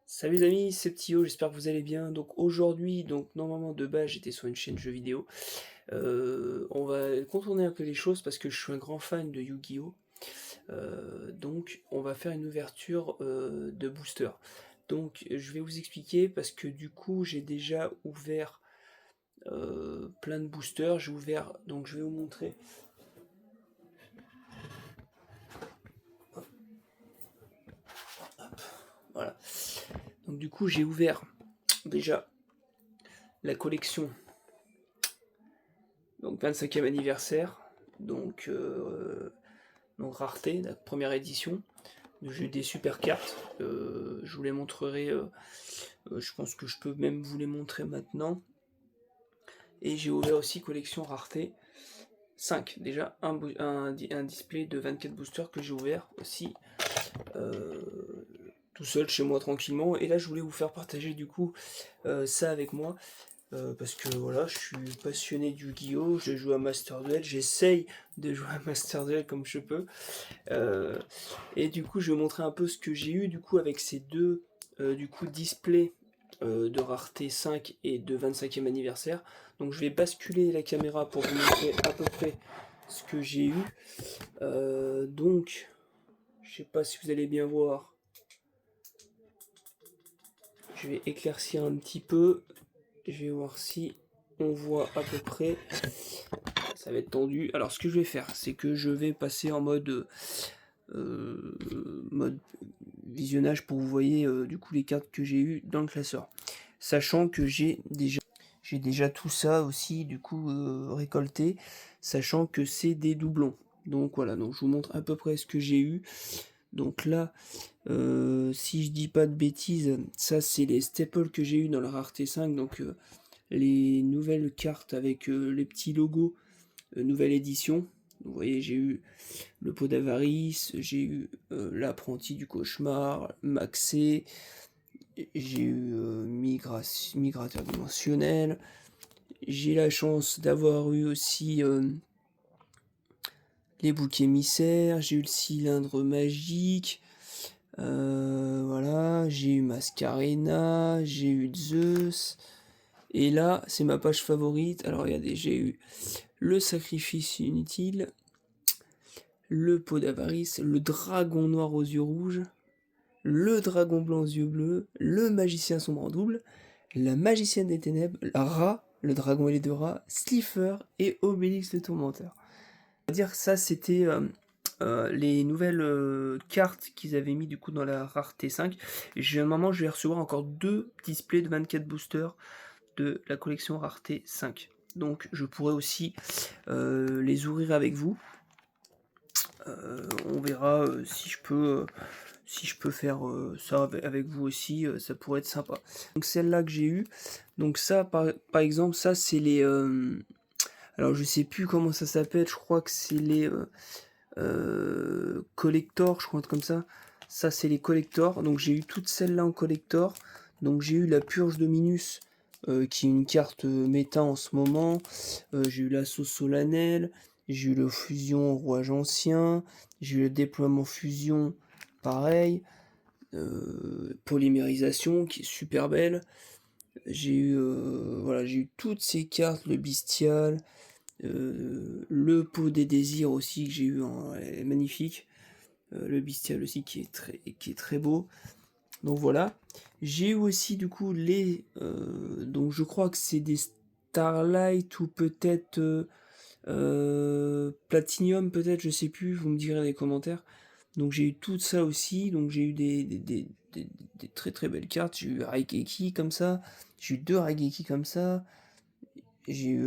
Salut les amis, c'est Ptio, j'espère que vous allez bien. Donc aujourd'hui, normalement de base j'étais sur une chaîne jeux vidéo. On va contourner un peu les choses parce que je suis un grand fan de Yu-Gi-Oh! Donc on va faire une ouverture de booster. Donc je vais vous expliquer parce que du coup j'ai déjà ouvert plein de boosters. J'ai ouvert, donc je vais vous montrer. Voilà. Donc du coup j'ai ouvert déjà la collection, donc 25e anniversaire. Donc rareté, la première édition. J'ai eu des super cartes. Je vous les montrerai. Je pense que je peux même vous les montrer maintenant. Et j'ai ouvert aussi collection rareté 5. Déjà un display de 24 boosters que j'ai ouvert aussi euh, tout seul chez moi tranquillement. Et là je voulais vous faire partager du coup ça avec moi. Parce que voilà, je suis passionné du Yu-Gi-Oh! Je joue à Master Duel, j'essaye de jouer à Master Duel comme je peux. Euh, et du coup, je vais vous montrer un peu ce que j'ai eu du coup avec ces deux du coup displays de rareté 5 et de 25e anniversaire. Donc je vais basculer la caméra pour vous montrer à peu près ce que j'ai eu. Donc, je sais pas si vous allez bien voir. Je vais éclaircir un petit peu. Je vais voir si on voit à peu près. Ça va être tendu. Alors ce que je vais faire, c'est que je vais passer en euh, mode visionnage pour que vous voyez du coup les cartes que j'ai eues dans le classeur. Sachant que j'ai déjà tout ça aussi du coup récolté, sachant que c'est des doublons. Donc voilà, donc je vous montre à peu près ce que j'ai eu. Donc là, si je dis pas de bêtises, ça c'est les staples que j'ai eu dans la rareté 5, donc les nouvelles cartes avec les petits logos, nouvelle édition. Vous voyez, j'ai eu le pot d'avarice, j'ai eu l'apprenti du cauchemar, Maxé, j'ai eu migrateur dimensionnel, j'ai la chance d'avoir eu aussi les boucs émissaires, j'ai eu le cylindre magique, voilà, j'ai eu Mascarena, j'ai eu Zeus, et là, c'est ma page favorite. Alors regardez, j'ai eu le sacrifice inutile, le pot d'avarice, le dragon noir aux yeux rouges, le dragon blanc aux yeux bleus, le magicien sombre en double, la magicienne des ténèbres, la rat, le dragon et les deux rats, Slifer et Obélix le tourmenteur. On va dire que ça c'était les nouvelles cartes qu'ils avaient mis du coup dans la rareté 5. Normalement je vais recevoir encore deux displays de 24 boosters de la collection rareté 5. Donc je pourrais aussi les ouvrir avec vous. On verra si je peux faire ça avec vous aussi, ça pourrait être sympa. Donc celle-là que j'ai eue, donc ça par exemple, ça c'est les... alors je sais plus comment ça s'appelle, je crois que c'est les collector, je crois comme ça. Ça c'est les collectors, donc j'ai eu toutes celles-là en collector. Donc j'ai eu la purge de Minus, qui est une carte méta en ce moment. J'ai eu l'assaut solennel, j'ai eu le fusion rouage ancien, j'ai eu le déploiement fusion, pareil. Polymérisation qui est super belle. J'ai eu voilà, j'ai eu toutes ces cartes, le bestial, le pot des désirs aussi que j'ai eu est magnifique. Le bestial aussi qui est très beau. Donc voilà. J'ai eu aussi du coup donc je crois que c'est des Starlight ou peut-être Platinum peut-être, je sais plus, vous me direz dans les commentaires. Donc j'ai eu tout ça aussi, donc j'ai eu des très très belles cartes, j'ai eu Raigeki comme ça, j'ai eu deux Raigeki comme ça, j'ai eu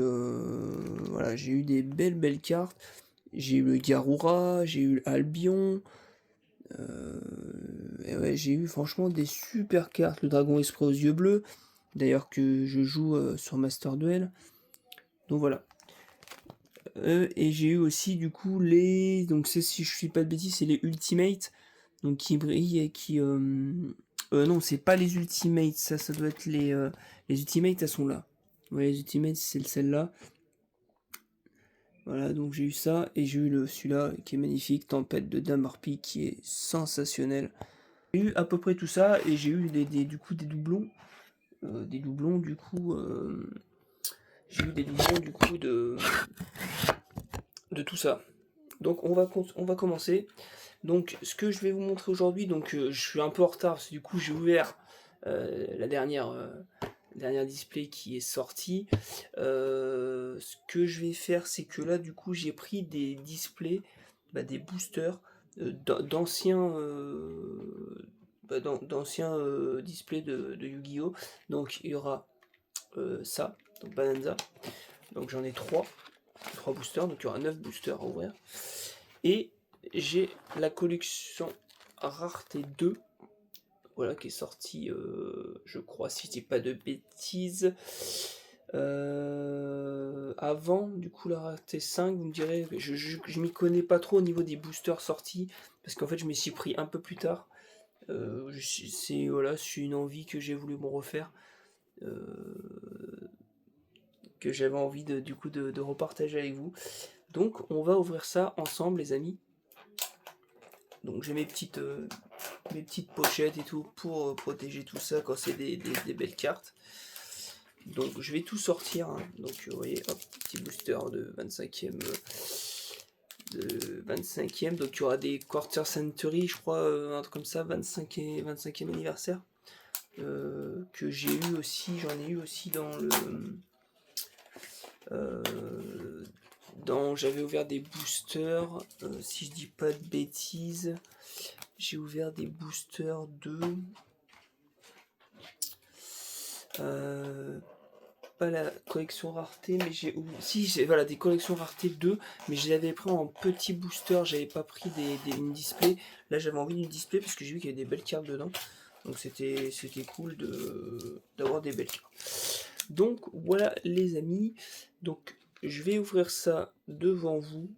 voilà, j'ai eu des belles cartes, j'ai eu le Garura, j'ai eu Albion, et ouais, j'ai eu franchement des super cartes, le Dragon Esprit aux yeux bleus, d'ailleurs que je joue sur Master Duel, donc voilà. Et j'ai eu aussi du coup donc c'est, si je suis pas de bêtises, c'est les Ultimates, donc qui brillent et qui non, c'est pas les Ultimates, ça doit être les Ultimates, elles sont là. Ouais, les Ultimates c'est celle-là. Voilà, donc j'ai eu ça et j'ai eu celui-là qui est magnifique, Tempête de Dame Harpie, qui est sensationnel. J'ai eu à peu près tout ça et j'ai eu du coup des doublons. Des doublons du coup. J'ai eu des doublons du coup de tout ça. Donc on va commencer. Donc ce que je vais vous montrer aujourd'hui, donc je suis un peu en retard parce que du coup j'ai ouvert la dernière display qui est sortie. Ce que je vais faire, c'est que là du coup j'ai pris des displays, des boosters d'anciens d'anciens displays de Yu-Gi-Oh! Donc il y aura ça, donc Bananza. Donc j'en ai trois boosters, donc il y aura 9 boosters à ouvrir. Et j'ai la collection Rareté 2, voilà, qui est sortie, je crois, si je dis pas de bêtises, avant, du coup, la Rareté 5, vous me direz, je m'y connais pas trop au niveau des boosters sortis, parce qu'en fait, je m'y suis pris un peu plus tard. Voilà, c'est une envie que j'ai voulu me refaire, que j'avais envie du coup de repartager avec vous. Donc, on va ouvrir ça ensemble, les amis. Donc j'ai mes petites pochettes et tout pour protéger tout ça quand c'est des belles cartes. Donc je vais tout sortir, hein. Donc vous voyez, hop, petit booster de 25e. Donc il y aura des Quarter Century, je crois, un truc comme ça, 25e anniversaire. Que j'ai eu aussi, j'en ai eu aussi dans le... j'avais ouvert des boosters, si je dis pas de bêtises. J'ai ouvert des boosters de... pas la collection rareté, mais j'ai... Si, voilà, des collections rareté 2, mais je les avais pris en petit booster, j'avais pas pris une display. Là, j'avais envie d'une display parce que j'ai vu qu'il y avait des belles cartes dedans. Donc c'était cool d'avoir des belles cartes. Donc voilà les amis. Donc je vais ouvrir ça devant vous.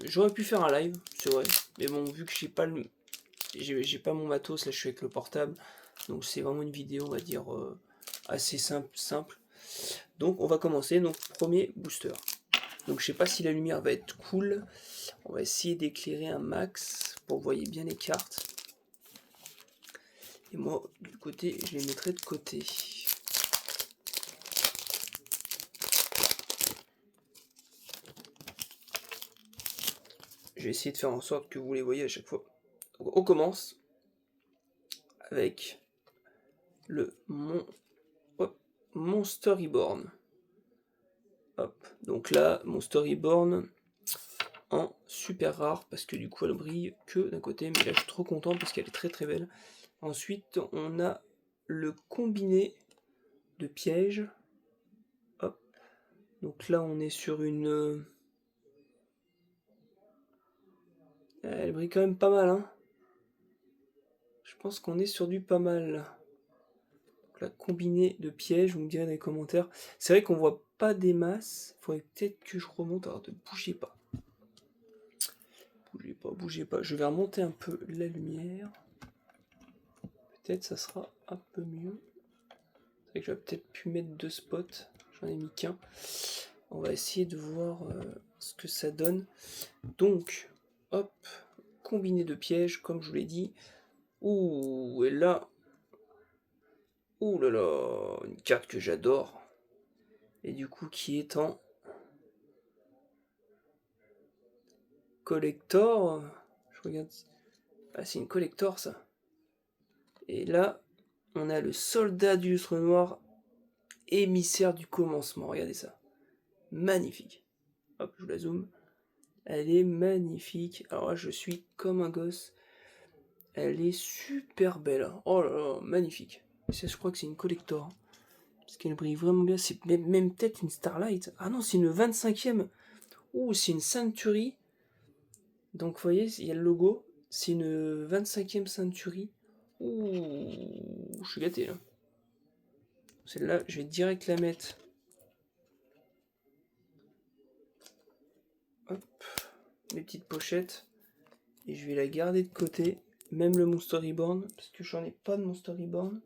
J'aurais pu faire un live, c'est vrai. Mais bon, vu que j'ai pas mon matos, là je suis avec le portable. Donc c'est vraiment une vidéo, on va dire, assez simple. Donc on va commencer. Donc premier booster. Donc je sais pas si la lumière va être cool. On va essayer d'éclairer un max pour que vous voyez bien les cartes. Et moi, du côté, je les mettrai de côté. Je vais essayer de faire en sorte que vous les voyez à chaque fois. Donc, on commence avec le Monster Reborn. Hop. Donc là, Monster Reborn en super rare parce que du coup elle brille que d'un côté, mais là je suis trop content parce qu'elle est très très belle. Ensuite, on a le combiné de pièges. Hop. Donc là, on est sur une... Elle brille quand même pas mal, hein. Je pense qu'on est sur du pas mal. Donc la combinée de pièges, vous me direz dans les commentaires. C'est vrai qu'on voit pas des masses. Faudrait peut-être que je remonte. Alors, ne bougez pas. Bougez pas, bougez pas. Je vais remonter un peu la lumière. Peut-être ça sera un peu mieux. C'est vrai que j'aurais peut-être pu mettre 2 spots. J'en ai mis qu'un. On va essayer de voir ce que ça donne. Donc, hop, combiné de pièges, comme je vous l'ai dit. Ouh, et là... Ouh là là, une carte que j'adore. Et du coup, qui est en collector. Je regarde. Ah, c'est une collector, ça. Et là, on a le soldat du lustre noir, émissaire du commencement. Regardez ça. Magnifique. Hop, je vous la zoome. Elle est magnifique. Alors là, je suis comme un gosse. Elle est super belle. Oh là là, magnifique. Ça, je crois que c'est une collector. Parce qu'elle brille vraiment bien. C'est même peut-être une Starlight. Ah non, c'est une 25e. Ouh, c'est une Century. Donc, vous voyez, il y a le logo. C'est une 25e Century. Ouh, je suis gâté là. Celle-là, je vais direct la mettre. Hop, mes petites pochettes. Et je vais la garder de côté. Même le Monster Reborn, parce que j'en ai pas de Monster Reborn.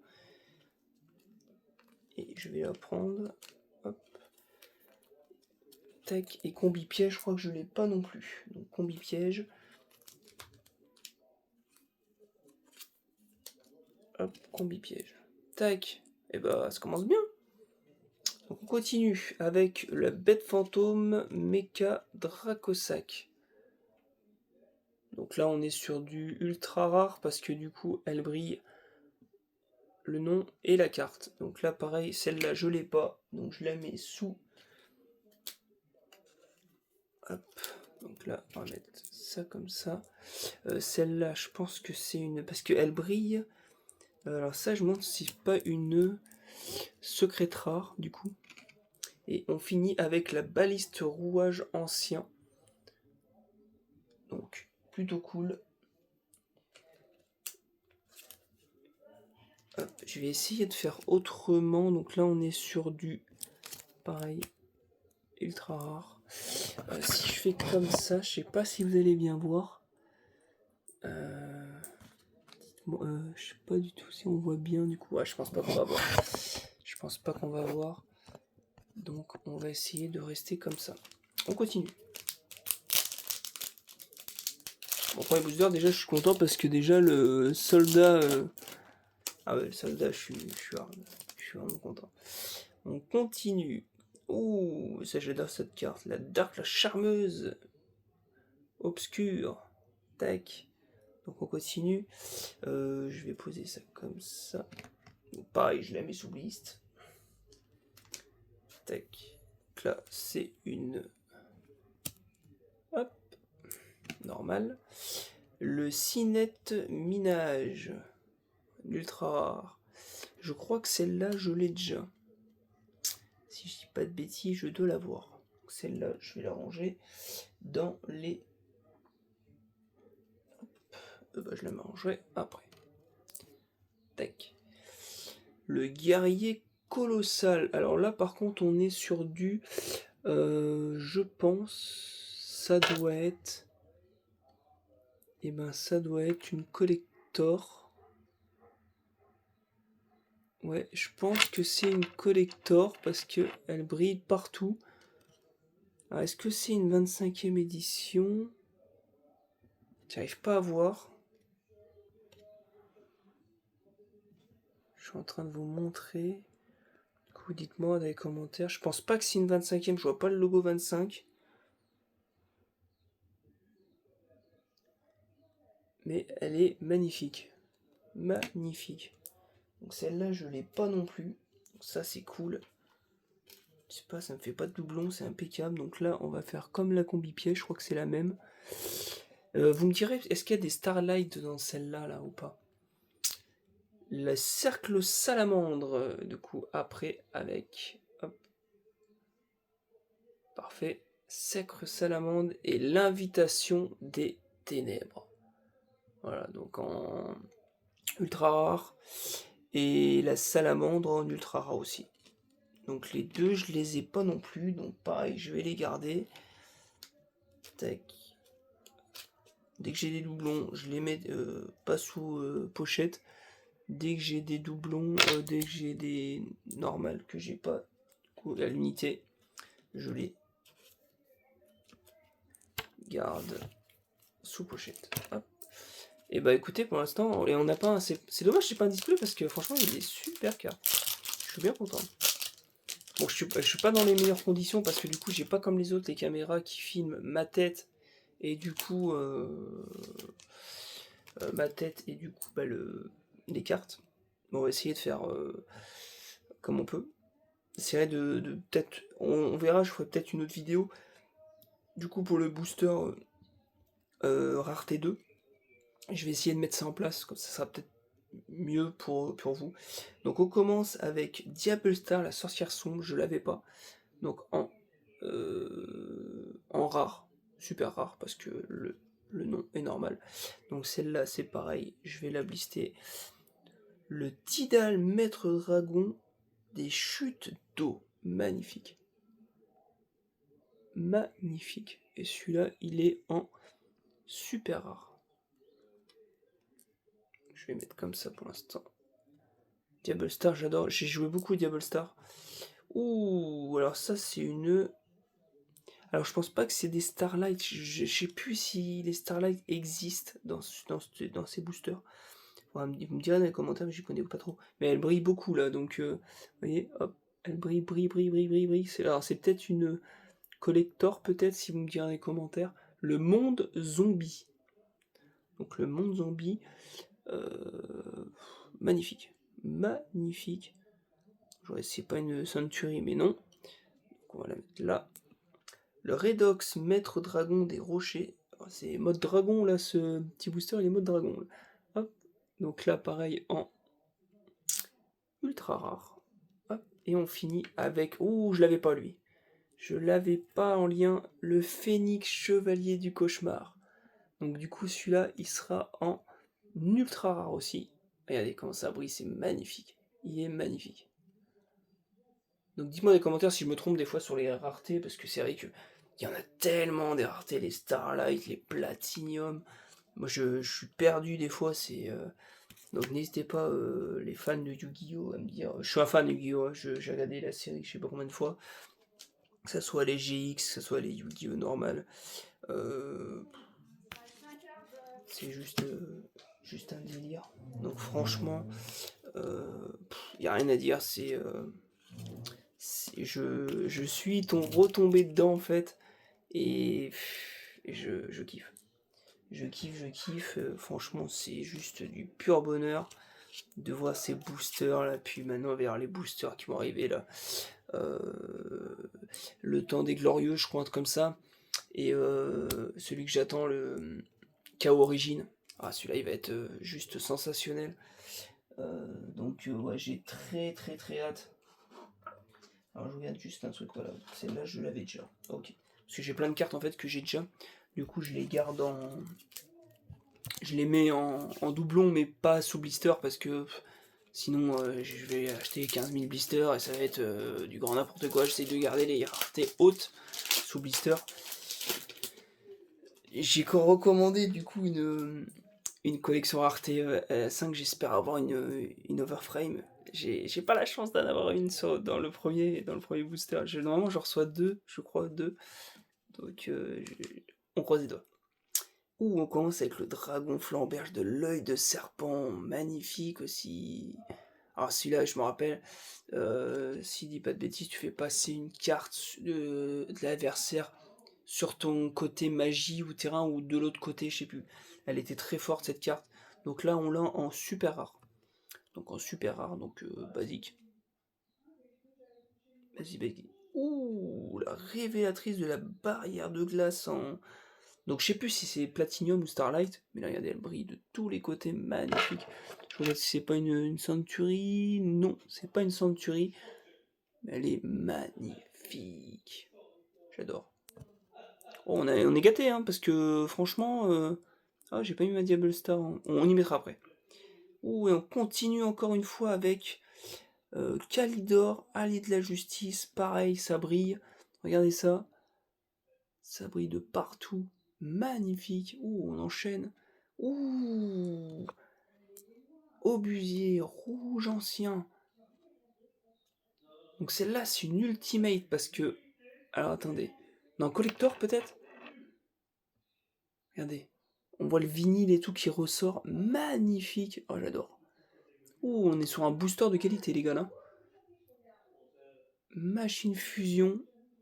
Et je vais la prendre. Hop. Tac. Et combi piège, je crois que je l'ai pas non plus. Donc combi piège. Hop, combi piège. Tac. Et bah ça commence bien. Donc on continue avec la bête fantôme Mecha Dracosac. Donc là on est sur du ultra rare parce que du coup elle brille le nom et la carte. Donc là pareil, celle-là je l'ai pas, donc je la mets sous. Hop. Donc là on va mettre ça comme ça. Celle-là je pense que c'est une... parce qu'elle brille. Alors ça je me demande si c'est pas une secrète rare du coup. Et on finit avec la baliste rouage ancien. Donc plutôt cool. Hop, je vais essayer de faire autrement. Donc là on est sur du pareil ultra rare. Si je fais comme ça, je sais pas si vous allez bien voir. Je sais pas du tout si on voit bien du coup. Ouais, je pense pas qu'on va voir. Je pense pas qu'on va voir. Donc on va essayer de rester comme ça. On continue. Bon, premier booster, déjà je suis content parce que déjà le soldat... Ah ouais, le soldat, je suis vraiment content. On continue. Ouh, ça j'adore cette carte. La Dark, la charmeuse. Obscure. Tac. Donc on continue. Je vais poser ça comme ça. Donc, pareil, je la mets sous liste. Tac. Donc là, c'est une... Hop. Normal. Le Cinette Minage. L'ultra rare. Je crois que celle-là, je l'ai déjà. Si je dis pas de bêtises, je dois l'avoir. Celle-là, je vais la ranger dans les... Bah, je la mangerai après. Tac. Le guerrier colossal. Alors là, par contre, on est sur du... je pense... Ça doit être... Eh ben, ça doit être une collector. Ouais, je pense que c'est une collector parce que elle brille partout. Alors, est-ce que c'est une 25e édition? J'arrive pas à voir. Je suis en train de vous montrer. Du coup, dites-moi dans les commentaires. Je pense pas que c'est une 25e. Je vois pas le logo 25. Mais elle est magnifique. Magnifique. Donc celle-là, je l'ai pas non plus. Donc ça, c'est cool. Je sais pas, ça me fait pas de doublon, c'est impeccable. Donc là, on va faire comme la combi piège. Je crois que c'est la même. Vous me direz, est-ce qu'il y a des Starlight dans celle-là, là, ou pas? Le cercle salamandre, du coup, après, avec... Hop. Parfait. Cercle salamandre et l'invitation des ténèbres. Voilà, donc en ultra rare. Et la salamandre en ultra rare aussi. Donc les deux, je les ai pas non plus. Donc pareil, je vais les garder. Tac. Dès que j'ai des doublons, je les mets pas sous pochette. Dès que j'ai des doublons, dès que j'ai des normales que j'ai pas à l'unité, je les garde sous pochette. Hop. Et bah écoutez, pour l'instant, et on n'a pas un... C'est dommage, j'ai pas un display parce que franchement, il y a des super cartes. Je suis bien content. Bon, je suis pas dans les meilleures conditions parce que du coup, j'ai pas comme les autres les caméras qui filment ma tête et du coup ma tête et du coup bah, les cartes. Bon, on va essayer de faire comme on peut. J'essaierai de peut-être, on verra, je ferai peut-être une autre vidéo. Du coup, pour le booster rareté 2, je vais essayer de mettre ça en place, comme ça sera peut-être mieux pour vous. Donc on commence avec Diable Star, la sorcière sombre, je l'avais pas. Donc en rare, super rare, parce que le nom est normal. Donc celle-là, c'est pareil, je vais la blister. Le Tidal Maître Dragon des chutes d'eau, magnifique. Magnifique. Et celui-là, il est en super rare. Je vais mettre comme ça pour l'instant. Diable Star, j'adore. J'ai joué beaucoup Diable Star. Ouh, alors ça, c'est une... Alors, je pense pas que c'est des Starlight. Je sais plus si les Starlight existent dans ces boosters. Vous me direz dans les commentaires, mais j'y connais pas trop. Mais elle brille beaucoup là, donc vous voyez, hop, elle brille, brille, brille, brille, brille, brille. Alors c'est peut-être une collector, peut-être, si vous me direz dans les commentaires. Le monde zombie. Donc le monde zombie, magnifique. Magnifique. J'aurais essayé pas une Century, mais non. Donc on va la mettre là. Le Redox Maître Dragon des Rochers. C'est mode dragon là, ce petit booster, il est mode dragon. Là. Hop. Donc là, pareil, en ultra rare. Hop. Et on finit avec... Ouh, je l'avais pas lui. Je l'avais pas en lien. Le Phénix Chevalier du Cauchemar. Donc du coup, celui-là, il sera en ultra rare aussi. Regardez comment ça brille, c'est magnifique. Il est magnifique. Donc dites-moi dans les commentaires si je me trompe des fois sur les raretés, parce que c'est vrai que il y en a tellement des raretés, les Starlight, les Platinum. Moi je suis perdu des fois, c'est... Donc n'hésitez pas, les fans de Yu-Gi-Oh! À me dire... Je suis un fan de Yu-Gi-Oh! Hein, j'ai regardé la série je sais pas combien de fois. Que ce soit les GX, que ce soit les Yu-Gi-Oh! Normal. C'est juste un délire. Donc franchement, il n'y a rien à dire, je suis retombé dedans en fait, et je kiffe. Je kiffe, franchement c'est juste du pur bonheur de voir ces boosters là, puis maintenant vers les boosters qui vont arriver là. Le temps des glorieux, je crois, un truc comme ça, et celui que j'attends, le KO Origin. Ah, celui-là il va être juste sensationnel. Donc ouais, j'ai très hâte. Alors je regarde juste un truc, voilà, celle-là je l'avais déjà, ok. Parce que j'ai plein de cartes en fait que j'ai déjà, du coup je les garde en... Je les mets en doublon mais pas sous blister parce que sinon je vais acheter 15 000 blisters et ça va être du grand n'importe quoi. J'essaie de garder les raretés hautes sous blister. J'ai recommandé du coup une collection rareté 5, j'espère avoir une overframe. J'ai pas la chance d'en avoir une dans le premier booster. Normalement je reçois deux, je crois deux. Donc on croise les doigts. Ouh, on commence avec le dragon flamberge de l'œil de serpent, magnifique aussi. Alors celui-là, je me rappelle, si je dis pas de bêtises, tu fais passer une carte de l'adversaire sur ton côté magie ou terrain ou de l'autre côté, je sais plus. Elle était très forte cette carte. Donc là, on l'a en super rare. Donc en super rare, donc basique. Vas-y, basique. Ouh, la révélatrice de la barrière de glace en... Donc je sais plus si c'est Platinum ou Starlight, mais là regardez, elle brille de tous les côtés, magnifique. Je regarde si c'est pas une Century. Non, c'est pas une Century, mais elle est magnifique. J'adore. Oh, on est gâté, hein, parce que franchement, ah, j'ai pas mis ma Diable Star, hein. On y mettra après. Ouh, et on continue encore une fois avec Kalidor, Allié de la Justice, pareil, ça brille. Regardez ça. Ça brille de partout. Magnifique. Ouh, on enchaîne. Ouh. Obusier, rouge ancien. Donc celle-là, c'est une ultimate parce que... Alors attendez. Non, collector peut-être. Regardez. On voit le vinyle et tout qui ressort. Magnifique. Oh, j'adore. Ouh, on est sur un booster de qualité, les gars, là. Machine fusion.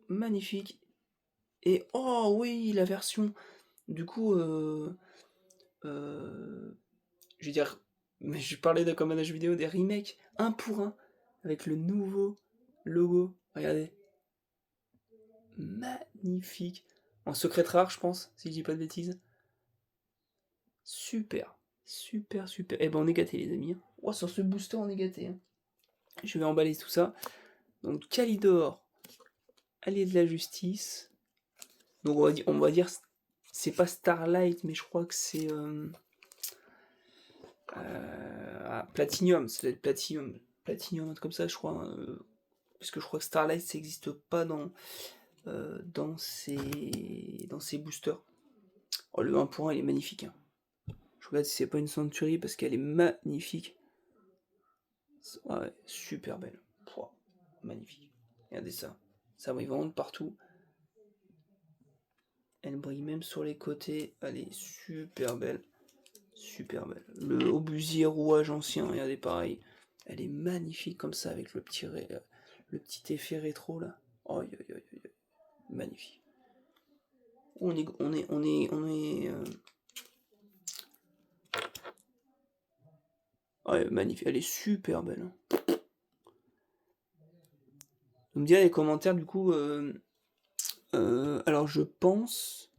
Magnifique. Et oh oui, la version... Du coup, je veux dire, mais je parlais de comme un jeu vidéo des remakes, un pour un, avec le nouveau logo. Regardez. Magnifique. En secret rare, je pense, si je dis pas de bêtises. Super. Super, super. Eh ben, on est gâtés, les amis. Oh, sur ce booster, on est gâtés. Hein. Je vais emballer tout ça. Donc, Kalidor, allié de la justice. Donc, on va dire c'est pas Starlight, mais je crois que c'est... Platinum, ça doit être Platinum. Platinum, un truc comme ça, je crois. Hein, parce que je crois que Starlight, ça n'existe pas dans ces boosters. Oh, le 1 pour 1, il est magnifique. Hein. Je regarde si c'est pas une Century parce qu'elle est magnifique. Ah ouais, super belle. Pouah, magnifique. Regardez ça. Ça brille vraiment de partout. Elle brille même sur les côtés. Elle est super belle. Super belle. Le obusier rouage ancien, regardez pareil. Elle est magnifique comme ça avec le petit effet rétro là. Oh, magnifique. Ouais, magnifique. Elle est super belle. Vous me direz les commentaires du coup. Alors je pense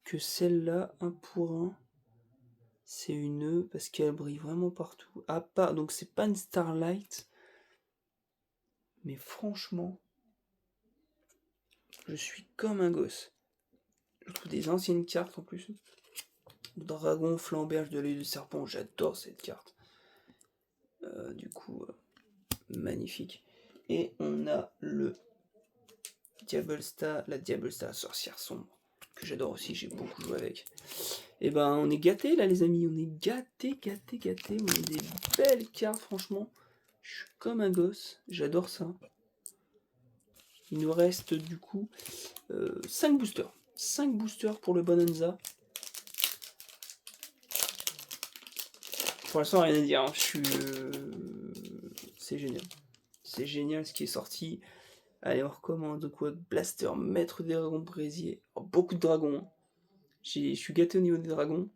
que celle-là, 1 pour 1, c'est une parce qu'elle brille vraiment partout. Ah pas, donc c'est pas une Starlight. Mais franchement, je suis comme un gosse. Je trouve des anciennes cartes en plus. Dragon, flamberge de l'œil de serpent, j'adore cette carte. Du coup, magnifique. Et on a le Diablestar, la Diablestar sorcière sombre, que j'adore aussi, j'ai beaucoup joué avec. Et ben on est gâtés là les amis, on est gâtés. On a des belles cartes franchement. Je suis comme un gosse, j'adore ça. Il nous reste du coup 5 boosters. 5 boosters pour le Bonanza. Pour l'instant rien à dire, hein. C'est génial. C'est génial ce qui est sorti. Allez, on recommande quoi? Blaster, maître des dragons brésier. Oh, beaucoup de dragons. Hein. Je suis gâté au niveau des dragons.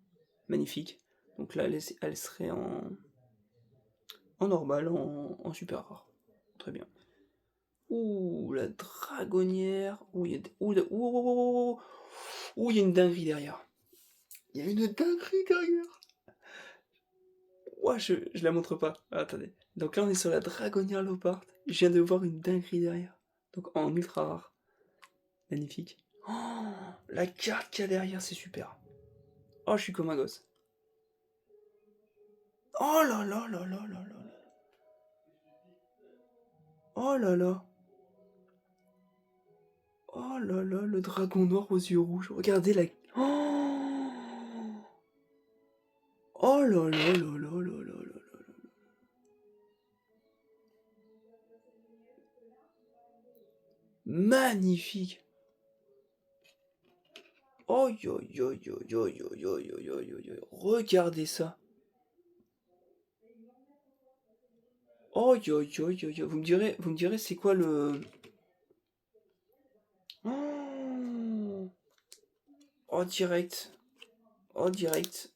Magnifique. Donc là, elle serait en normal, en super rare. Très bien. Ouh, la dragonnière. Ouh, il y a il y a une dinguerie derrière. Il y a une dinguerie derrière. Ouah, je la montre pas. Ah, attendez. Donc là, on est sur la dragonnière Leopard. Je viens de voir une dinguerie derrière. Donc en ultra rare. Magnifique. Oh, la carte qu'il y a derrière, c'est super. Oh, je suis comme un gosse. Oh là là là là là là. Oh là là. Oh là là, le dragon noir aux yeux rouges. Regardez la... Oh, oh là là là là là là là. Magnifique. Oh yo yo yo yo yo yo yo yo yo yo. Regardez ça. Oh yo yo yo yo. Vous me direz c'est quoi le... Oh, oh direct. Oh direct.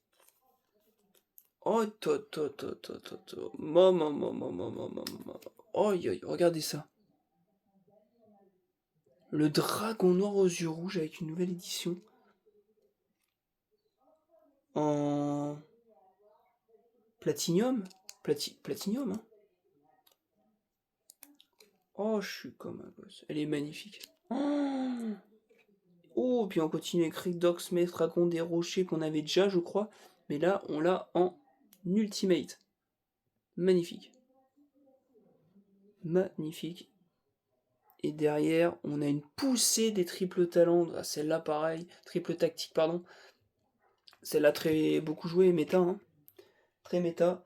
Oh to to to to to to. Maman maman maman maman. Oh yo yo. Regardez ça. Le dragon noir aux yeux rouges avec une nouvelle édition. En platinium. Platinium, hein. Oh, je suis comme un gosse. Elle est magnifique. Oh, oh, puis on continue avec Redox, Maître Dragon des Rochers qu'on avait déjà, je crois. Mais là, on l'a en Ultimate. Magnifique. Magnifique. Et derrière, on a une poussée des triples talents. Ah, celle-là, pareil. Triple tactique, pardon. Celle-là, très beaucoup jouée, méta. Hein. Très méta.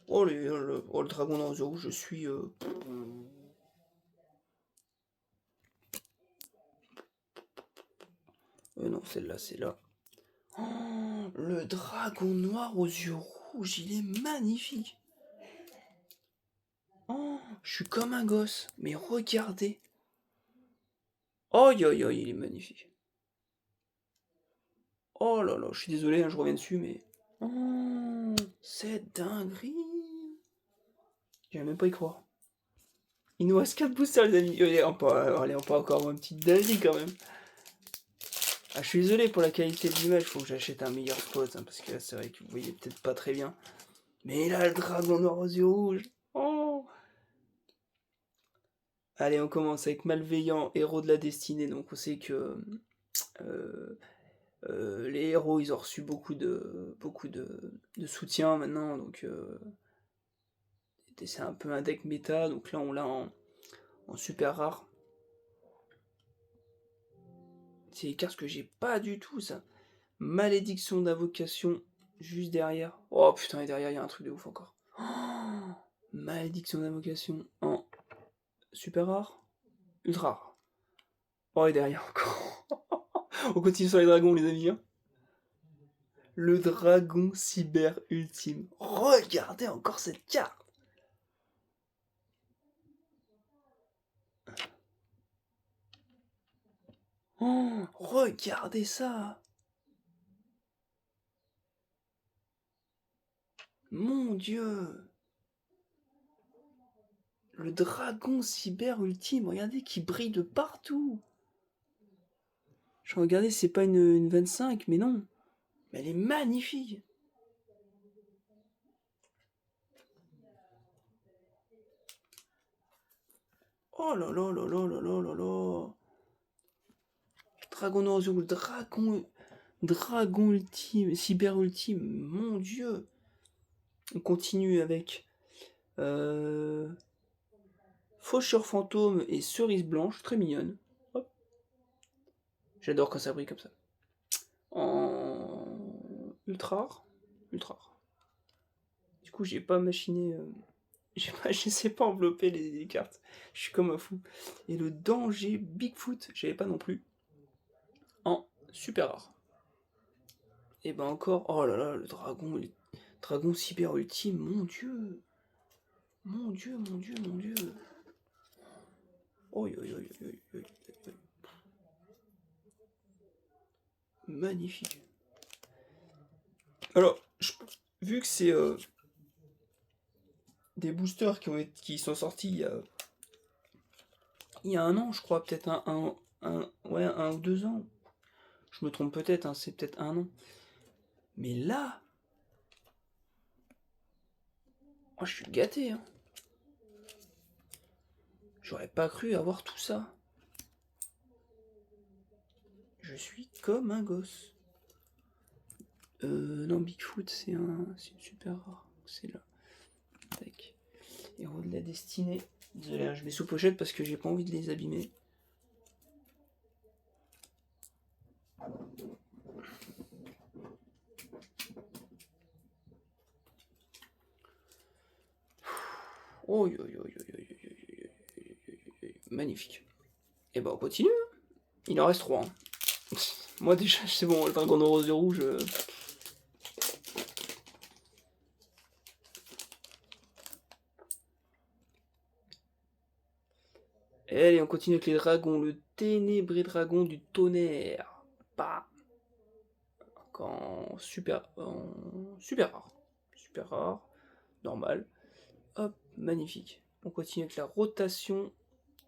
Oh, le dragon dans le rouge, je suis... non, celle-là, c'est là. Oh, le dragon noir aux yeux rouges, il est magnifique. Oh, je suis comme un gosse, mais regardez. Oh, yo, il est magnifique. Oh là là, je suis désolé, hein, je reviens dessus, mais... Oh, c'est dinguerie. Je vais même pas y croire. Il nous reste 4 boosters, les amis. Allez, on peut encore avoir une petite dinguerie quand même. Ah, je suis désolé pour la qualité de l'image, faut que j'achète un meilleur spot, hein, parce que là, c'est vrai que vous voyez peut-être pas très bien. Mais là, le dragon noir aux yeux rouges. Oh. Allez, on commence avec Malveillant, héros de la destinée. Donc on sait que euh, les héros, ils ont reçu beaucoup de soutien maintenant. Donc c'est un peu un deck méta. Donc là, on l'a en super rare. C'est des cartes que j'ai pas du tout, ça. Malédiction d'invocation, juste derrière. Oh putain, et derrière, il y a un truc de ouf encore. Oh, malédiction d'invocation en super rare. Ultra rare. Oh, et derrière encore. On continue sur les dragons, les amis. Hein. Le dragon cyber ultime. Regardez encore cette carte. Oh, regardez ça. Mon Dieu. Le dragon cyber ultime, regardez, qui brille de partout. Je regardais, c'est pas une 25, mais non. Mais elle est magnifique. Oh là là là là là là là là. Dragon Orzo, dragon ultime, cyber ultime, mon Dieu. On continue avec Faucheur fantôme et cerise blanche, très mignonne. Hop. J'adore quand ça brille comme ça. En ultra rare. Ultra rare. Du coup, j'ai pas machiné. Je sais pas envelopper les cartes. Je suis comme un fou. Et le danger Bigfoot, j'avais pas non plus. En super rare. Et ben encore. Oh là là, le dragon cyber ultime, mon dieu. Mon dieu, mon dieu, mon dieu. Oh, magnifique. Alors, vu que c'est des boosters qui sont sortis il y a un an, je crois, peut-être un ou 2 ans. Je me trompe peut-être, hein, c'est peut-être un an. Mais là, moi je suis gâté. Hein. J'aurais pas cru avoir tout ça. Je suis comme un gosse. Non, Bigfoot, c'est une super rare. C'est là. Tac. Héros de la destinée. Désolé, hein, je mets sous pochette parce que j'ai pas envie de les abîmer. Oh, magnifique. Et ben on continue. Hein. Il en reste 3. Hein. Moi déjà, c'est bon, le dragon de rose et rouge. Allez, on continue avec les dragons. Le ténébré dragon du tonnerre. Bah. En super rare. Super rare. Normal. Hop, magnifique. On continue avec la rotation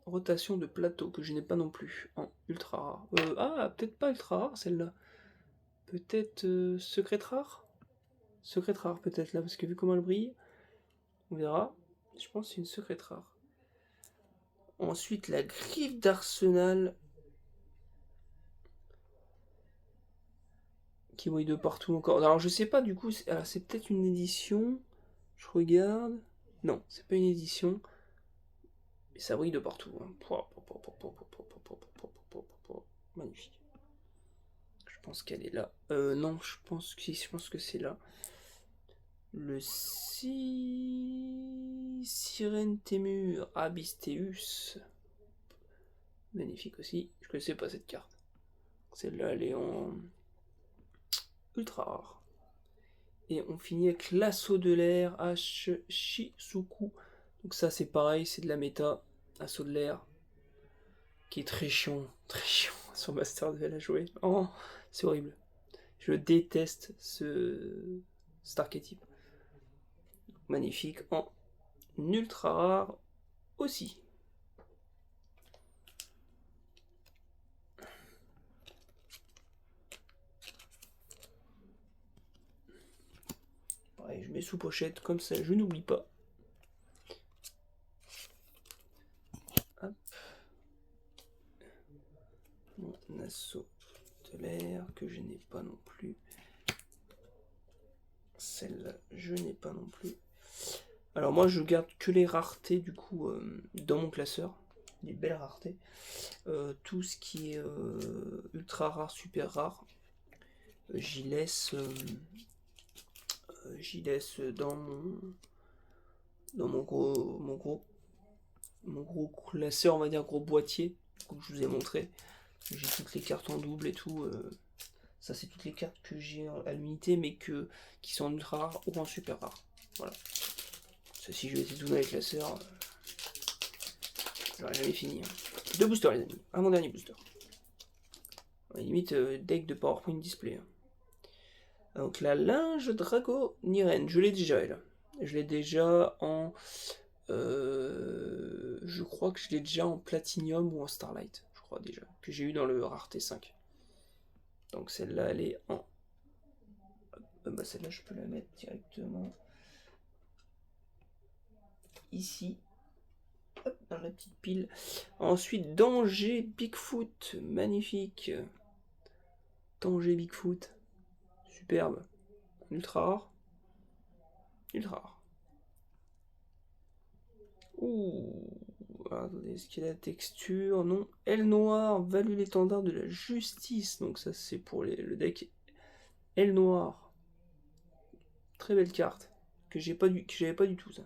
de plateau que je n'ai pas non plus en ultra rare. Peut-être pas ultra rare celle-là. Peut-être secrète rare. Secrète rare peut-être là parce que vu comment elle brille, on verra. Je pense que c'est une secrète rare. Ensuite la griffe d'Arsenal qui brille de partout encore. Alors je sais pas du coup. C'est peut-être une édition. Je regarde. Non, c'est pas une édition. Et ça brille de partout. Hein. Magnifique. Je pense qu'elle est là. Non, je pense que c'est là. Le Sirentemur Abisteus. Magnifique aussi. Je connaissais pas cette carte. Celle-là, elle est en ultra rare. Et on finit avec l'assaut de l'air H Shisuku. Donc ça c'est pareil, c'est de la méta. Assaut de l'air. Qui est très chiant sur Master Duel à jouer. Oh, c'est horrible. Je déteste cet archétype. Magnifique en ultra rare aussi. Pareil, je mets sous pochette comme ça, je n'oublie pas. Hop. Mon assaut de l'air que je n'ai pas non plus. Celle-là, je n'ai pas non plus. Alors moi, je garde que les raretés du coup dans mon classeur. Des belles raretés. Tout ce qui est ultra rare, super rare, j'y laisse dans mon gros classeur, on va dire gros boîtier que je vous ai montré. J'ai toutes les cartes en double et tout. Ça, c'est toutes les cartes que j'ai à l'unité, mais qui sont en ultra rare ou en super rare. Voilà. Si je vais essayer de tourner avec la sœur, j'aurais jamais fini. Hein. 2 boosters, les amis. Mon dernier booster. Limite, deck de PowerPoint display. Hein. Donc la linge Drago Niren, je l'ai déjà, elle. Je l'ai déjà en... je crois que je l'ai déjà en Platinum ou en Starlight. Je crois déjà. Que j'ai eu dans le Rareté 5. Donc celle-là, elle est en... bah celle-là, je peux la mettre directement ici. Hop, dans la petite pile. Ensuite, Danger Bigfoot. Magnifique. Danger Bigfoot. Superbe. Ultra rare. Ultra rare. Ouh. Attendez, est-ce qu'il y a la texture? Non. Aile noire, value l'étendard de la justice. Donc ça, c'est pour le deck Aile noire. Très belle carte. Que j'avais pas du tout, ça.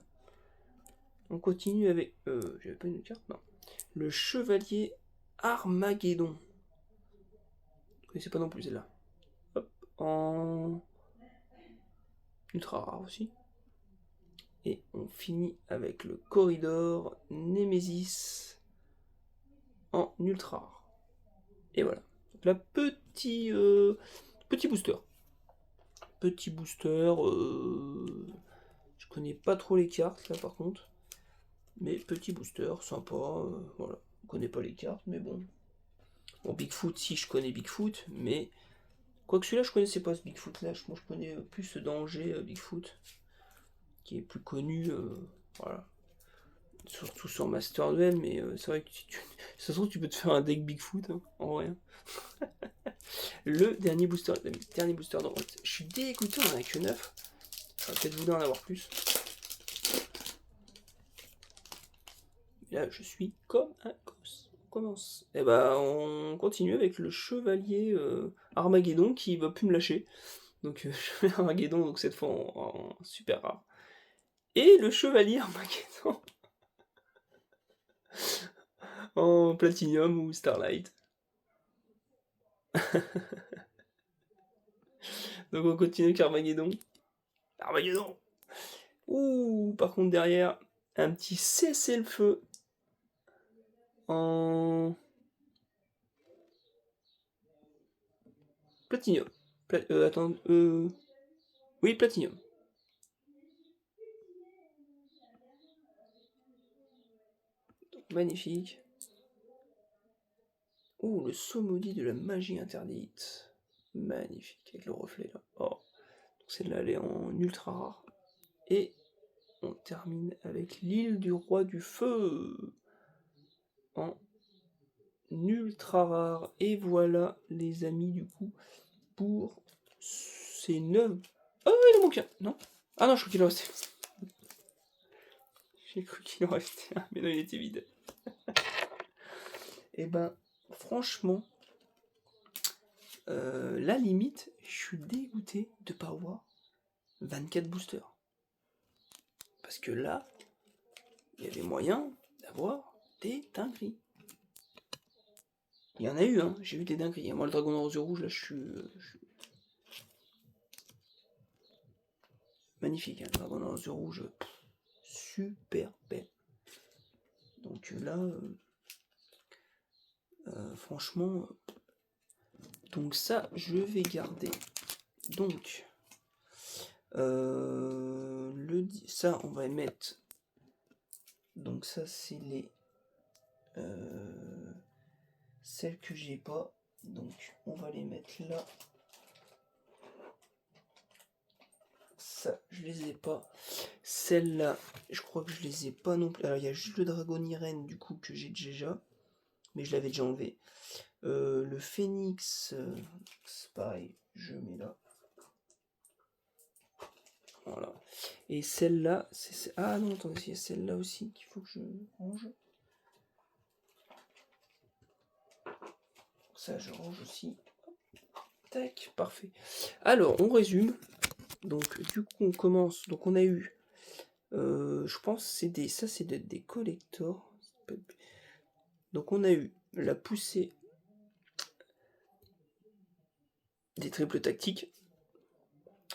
On continue avec... j'avais pas une carte? Non. Le chevalier Armageddon. Vous connaissez pas non plus celle-là. Hop. En... ultra rare aussi. Et on finit avec le corridor Nemesis en ultra rare. Et voilà. Donc là, petit booster. Petit booster. Je connais pas trop les cartes là par contre. Mais petit booster, sympa. Voilà. Je connais pas les cartes, mais bon. Bon, Bigfoot, si je connais Bigfoot, mais. Quoique celui-là, je connaissais pas ce Bigfoot là. Moi, je connais plus ce danger Bigfoot. Qui est plus connu. Voilà. Surtout sur Master Duel, mais c'est vrai que ça se trouve, tu peux te faire un deck Bigfoot, hein, en vrai. Le dernier booster, dernier booster de droite. Je suis dégoûté, on en a que 9. J'aurais peut-être voulu en avoir plus. Et là, je suis comme un gosse. On commence. Et bah, on continue avec le chevalier Armageddon qui va plus me lâcher. Donc, chevalier Armageddon, donc cette fois en super rare. Et le chevalier Armageddon en Platinum ou Starlight. Donc on continue avec Armageddon. Armageddon. Ouh, par contre derrière, un petit cessez-le-feu en Platinum. Attends, oui, Platinum. Magnifique. Ouh, le saut maudit de la magie interdite. Magnifique, avec le reflet là. Oh. Donc celle-là, elle est en ultra rare. Et on termine avec l'île du roi du feu. En ultra rare. Et voilà, les amis, du coup, pour ces 9... Oh, il en manque un. Non? Ah non, je crois qu'il en restait. J'ai cru qu'il en restait un, mais non, il était vide. Et ben, franchement, la limite, je suis dégoûté de pas avoir 24 boosters. Parce que là, il y avait moyen d'avoir des dingueries. Il y en a eu, hein, j'ai eu des dingueries. Moi, le dragon rose rouge, là, je suis... magnifique, hein, le dragon rose rouge, super belle. Donc là, franchement, donc ça, je vais garder. Donc, ça, on va mettre. Donc ça, c'est les celles que j'ai pas. Donc, on va les mettre là. Ça, je les ai pas. Celles-là, je crois que je les ai pas non plus. Alors, il y a juste le dragon Irène, du coup, que j'ai déjà. Mais je l'avais déjà enlevé. Le phénix, c'est pareil, je mets là. Voilà. Et celle-là, c'est... Ah non, attendez, il y a celle-là aussi qu'il faut que je range. Ça, je range aussi. Tac, parfait. Alors, on résume. Donc, du coup, on commence. Donc, on a eu... je pense que c'est des... Ça, c'est des collectors. Donc, on a eu la poussée des triples tactiques.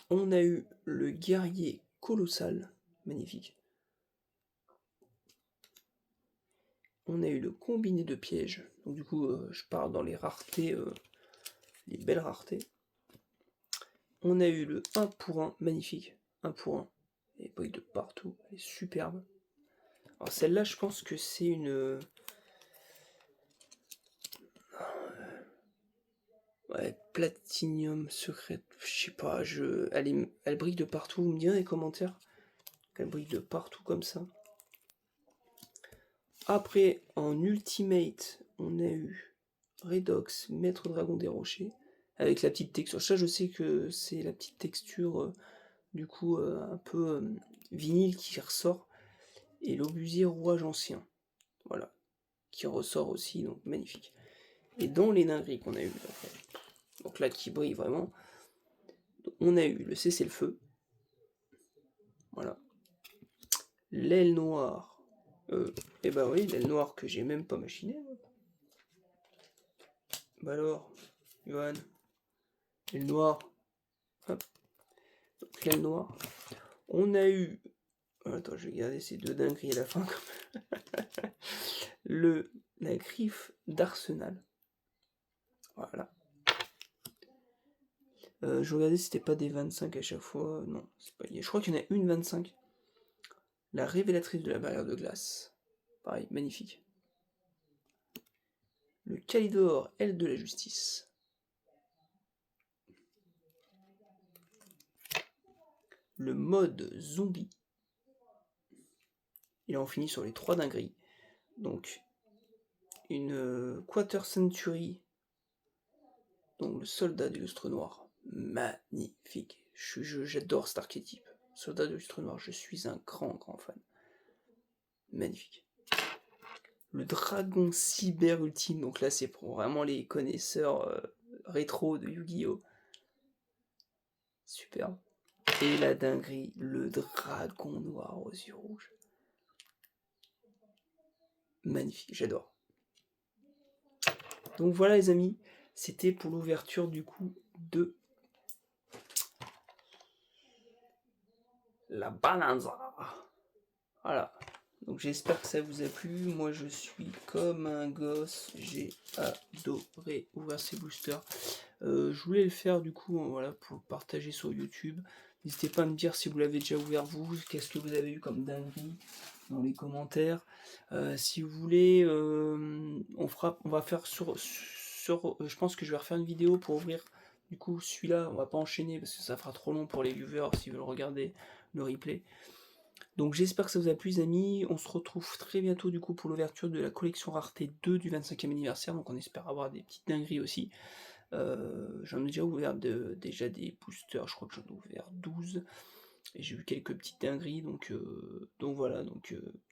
On a eu le guerrier colossal, magnifique. On a eu le combiné de pièges, donc du coup je pars dans les raretés, les belles raretés. On a eu le 1 pour 1, magnifique, 1 pour 1, les briques de partout, elle est superbe. Alors celle-là je pense que c'est une... Ouais, Platinum secret, je sais pas, elle brille de partout, vous me direz dans les commentaires qu'elle brille de partout comme ça. Après, en Ultimate, on a eu Redox, Maître Dragon des Rochers, avec la petite texture. Ça, je sais que c'est la petite texture, du coup, un peu vinyle qui ressort. Et l'Obusier Rouage Ancien, voilà, qui ressort aussi, donc magnifique. Et dans les dingueries qu'on a eu, donc là, qui brille vraiment, on a eu le cessez-le-feu, voilà. L'aile noire, et bah oui, l'aile noire que j'ai même pas machiné. Bah alors, Johan, l'aile noire, hop, donc l'aile noire. On a eu, attends, je vais garder ces deux dingueries à la fin, la griffe d'Arsenal, voilà. Je regardais si c'était pas des 25 à chaque fois, non, c'est pas lié. Je crois qu'il y en a une 25. La révélatrice de la barrière de glace, pareil, magnifique. Le Calidor, aile de la justice. Le mode zombie. Il en finit sur les 3 dingueries. Donc, une Quarter Century, donc le soldat du lustre noir. Magnifique. J'adore cet archétype. Soldat de lustre noir, je suis un grand fan. Magnifique. Le dragon cyber ultime, donc là c'est pour vraiment les connaisseurs rétro de Yu-Gi-Oh! Superbe. Et la dinguerie, le dragon noir aux yeux rouges. Magnifique, j'adore. Donc voilà les amis, c'était pour l'ouverture du coup de la Bonanza. Voilà. Donc j'espère que ça vous a plu. Moi je suis comme un gosse. J'ai adoré ouvrir ces boosters. Je voulais le faire du coup, voilà, pour le partager sur YouTube. N'hésitez pas à me dire si vous l'avez déjà ouvert vous, qu'est-ce que vous avez eu comme dinguerie dans les commentaires. Si vous voulez, on va faire je pense que je vais refaire une vidéo pour ouvrir du coup celui-là. On va pas enchaîner parce que ça fera trop long pour les viewers s'ils veulent regarder le replay. Donc j'espère que ça vous a plu les amis, on se retrouve très bientôt du coup pour l'ouverture de la collection rareté 2 du 25e anniversaire, donc on espère avoir des petites dingueries aussi. J'en ai déjà ouvert déjà des boosters, je crois que j'en ai ouvert 12, et j'ai eu quelques petites dingueries, donc voilà,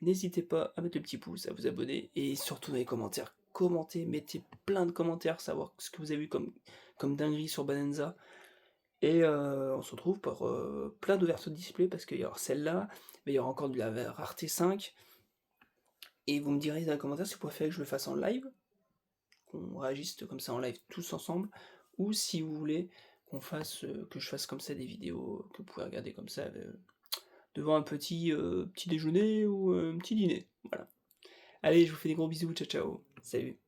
n'hésitez pas à mettre le petit pouce, à vous abonner, et surtout dans les commentaires, commentez, mettez plein de commentaires, savoir ce que vous avez vu comme dinguerie sur Bonanza. Et on se retrouve pour plein d'ouvertures de display, parce qu'il y aura celle-là, mais il y aura encore de la rareté 5. Et vous me direz dans les commentaires si vous préférez que je le fasse en live, qu'on réagisse comme ça en live tous ensemble, ou si vous voulez que je fasse comme ça des vidéos que vous pouvez regarder comme ça devant un petit déjeuner ou un petit dîner. Voilà. Allez, je vous fais des gros bisous, ciao ciao, salut.